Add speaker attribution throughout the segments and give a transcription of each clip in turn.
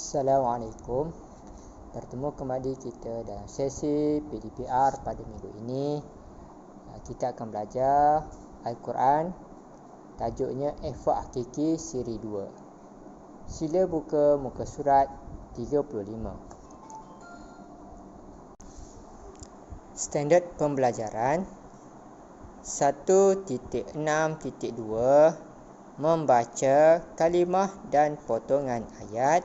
Speaker 1: Assalamualaikum. Bertemu kembali kita dalam sesi PDPR pada minggu ini. Kita akan belajar Al-Quran. Tajuknya Ihfa' Hakiki Siri 2. Sila buka muka surat 35. Standard pembelajaran 1.6.2 membaca kalimah dan potongan ayat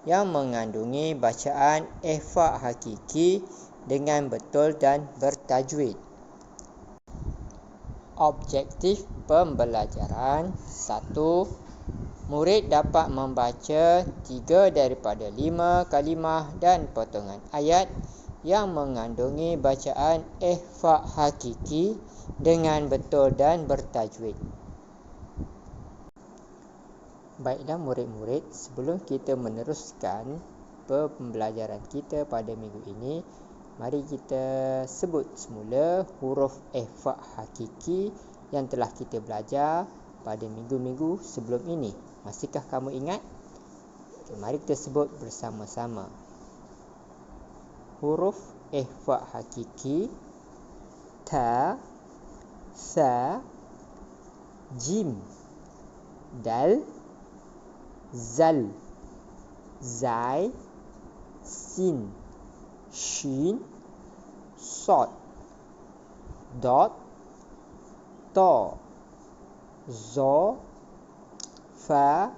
Speaker 1: yang mengandungi bacaan ihfa' hakiki dengan betul dan bertajwid. Objektif pembelajaran 1. Murid dapat membaca 3 daripada 5 kalimah dan potongan ayat yang mengandungi bacaan ihfa' hakiki dengan betul dan bertajwid. Baiklah murid-murid, sebelum kita meneruskan pembelajaran kita pada minggu ini, mari kita sebut semula huruf ihfa' hakiki yang telah kita belajar pada minggu-minggu sebelum ini. Masihkah kamu ingat? Mari kita sebut bersama-sama. Huruf ihfa' hakiki: ta, sa, jim, dal, zal, zai, sin, shin, sod, dot, to, zo, fa,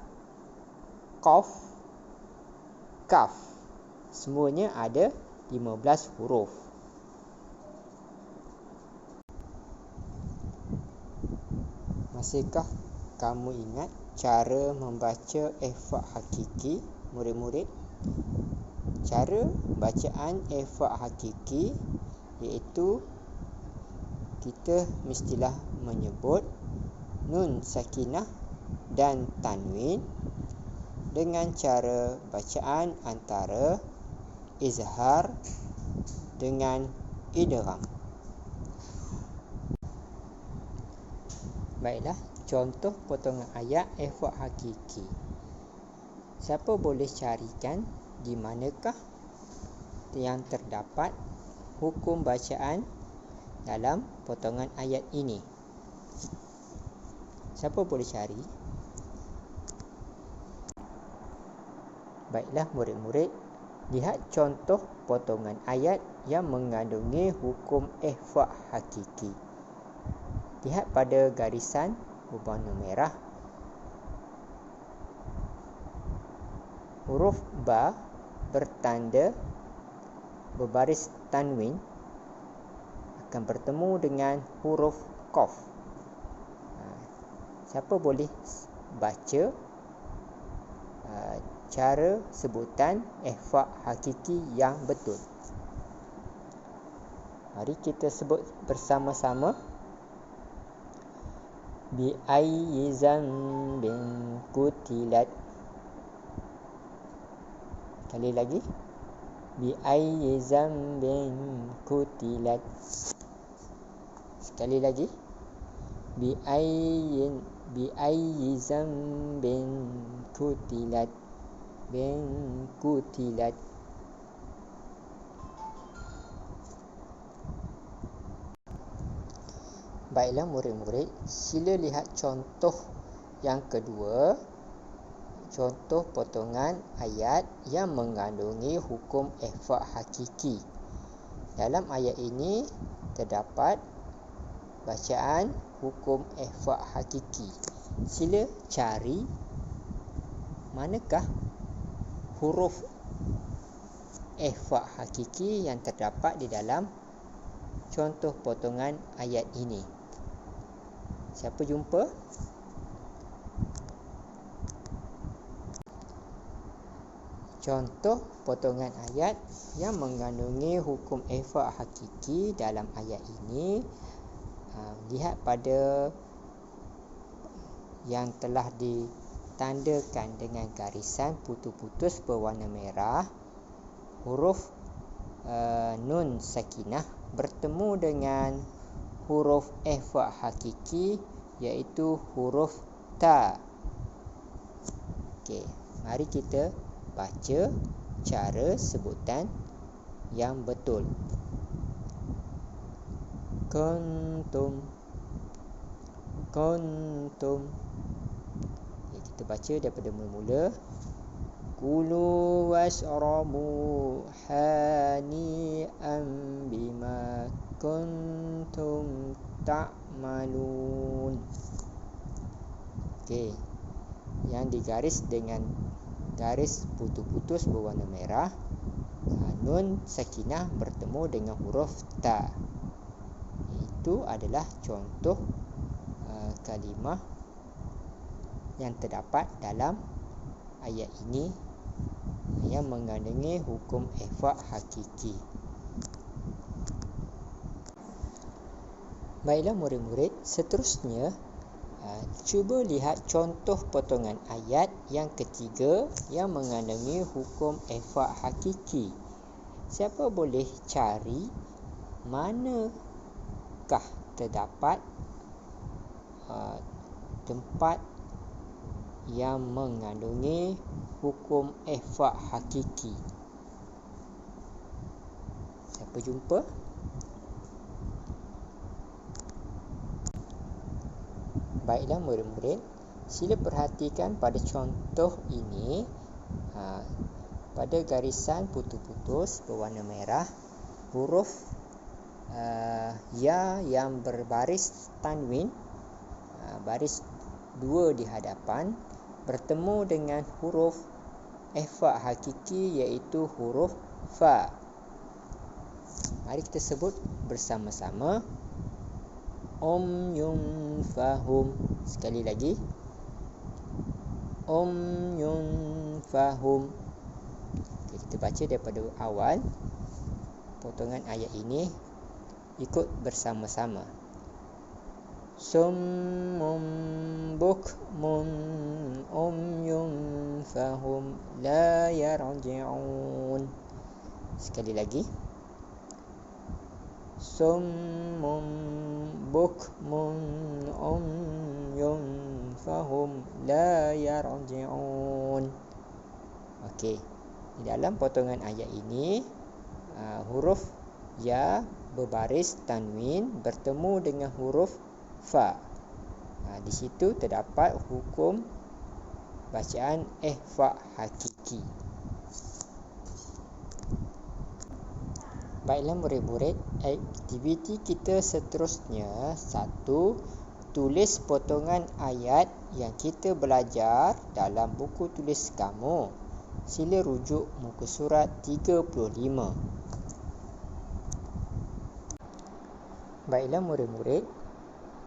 Speaker 1: qaf, kaf. Semuanya ada 15 huruf. Masihkah kamu ingat cara membaca ihfa' hakiki, murid-murid? Cara bacaan ihfa' hakiki iaitu kita mestilah menyebut nun sakinah dan tanwin dengan cara bacaan antara izhar dengan idgham. Baiklah, contoh potongan ayat ihfa' hakiki. Siapa boleh carikan di manakah yang terdapat hukum bacaan dalam potongan ayat ini? Siapa boleh cari? Baiklah murid-murid, lihat contoh potongan ayat yang mengandungi hukum ihfa' hakiki. Lihat pada garisan berwarna merah. Huruf ba bertanda berbaris tanwin akan bertemu dengan huruf qaf. Siapa boleh baca cara sebutan ihfa' hakiki yang betul? Mari kita sebut bersama-sama. Bi ayyi zambin qutilat. Sekali lagi. Bi ayyi zambin qutilat. Sekali lagi. Bi ayyi zambin qutilat. Bin qutilat. Baiklah murid-murid, sila lihat contoh yang kedua. Contoh potongan ayat yang mengandungi hukum ihfa' hakiki. Dalam ayat ini terdapat bacaan hukum ihfa' hakiki. Sila cari manakah huruf ihfa' hakiki yang terdapat di dalam contoh potongan ayat ini. Siapa jumpa? Contoh potongan ayat yang mengandungi hukum ihfa' hakiki dalam ayat ini, lihat pada yang telah ditandakan dengan garisan putus-putus berwarna merah. Huruf nun sakinah bertemu dengan huruf ihfa' hakiki iaitu huruf ta. Okey, mari kita baca cara sebutan yang betul. Kuntum. Kita baca daripada mula-mula. Kulu washrabu hani'an bima kuntum ta'malun. Okey. Yang digaris dengan garis putus-putus berwarna merah. Nun sakinah bertemu dengan huruf ta. Itu adalah contoh kalimah yang terdapat dalam ayat ini yang mengandungi hukum ihfa' hakiki. Baiklah murid-murid, seterusnya cuba lihat contoh potongan ayat yang ketiga yang mengandungi hukum ihfa' hakiki. Siapa boleh cari manakah terdapat tempat yang mengandungi hukum ihfa' hakiki? Siapa jumpa? Baiklah murid-murid, sila perhatikan pada contoh ini. Pada garisan putus-putus berwarna merah, huruf ya yang berbaris tanwin, baris 2 di hadapan, bertemu dengan huruf ihfa' hakiki iaitu huruf fa. Mari kita sebut bersama-sama. Umyun fahum. Sekali lagi. Umyun fahum. Okay, kita baca daripada awal potongan ayat ini, ikut bersama-sama. Summun bukmun umyun fahum la yarji'un. Sekali lagi. Summun bukmun umyun fahum la yarji'un. Okey. Di dalam potongan ayat ini, huruf ya berbaris tanwin bertemu dengan huruf fa. Di situ terdapat hukum bacaan ihfa' hakiki. Baiklah murid-murid, aktiviti kita seterusnya. 1. Tulis potongan ayat yang kita belajar dalam buku tulis kamu. Sila rujuk muka surat 35. Baiklah murid-murid,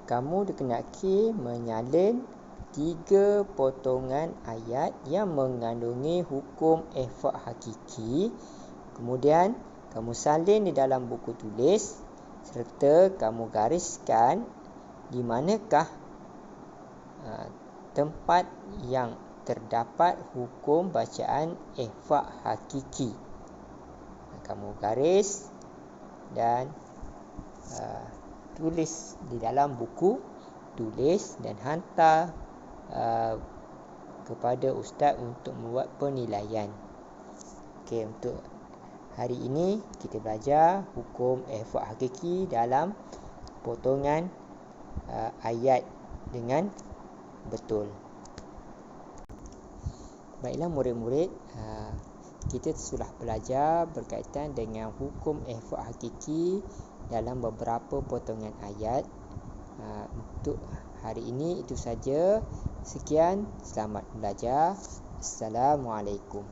Speaker 1: kamu dikenaki menyalin 3 potongan ayat yang mengandungi hukum ihfa' hakiki. Kemudian kamu salin di dalam buku tulis serta kamu gariskan di manakah tempat yang terdapat hukum bacaan ihfa' hakiki. Kamu garis dan tulis di dalam buku tulis dan hantar kepada ustaz untuk membuat penilaian. Okey, untuk hari ini kita belajar hukum ihfa' hakiki dalam potongan ayat dengan betul. Baiklah murid-murid, kita sudah belajar berkaitan dengan hukum ihfa' hakiki dalam beberapa potongan ayat. Untuk hari ini itu saja. Sekian, selamat belajar. Assalamualaikum.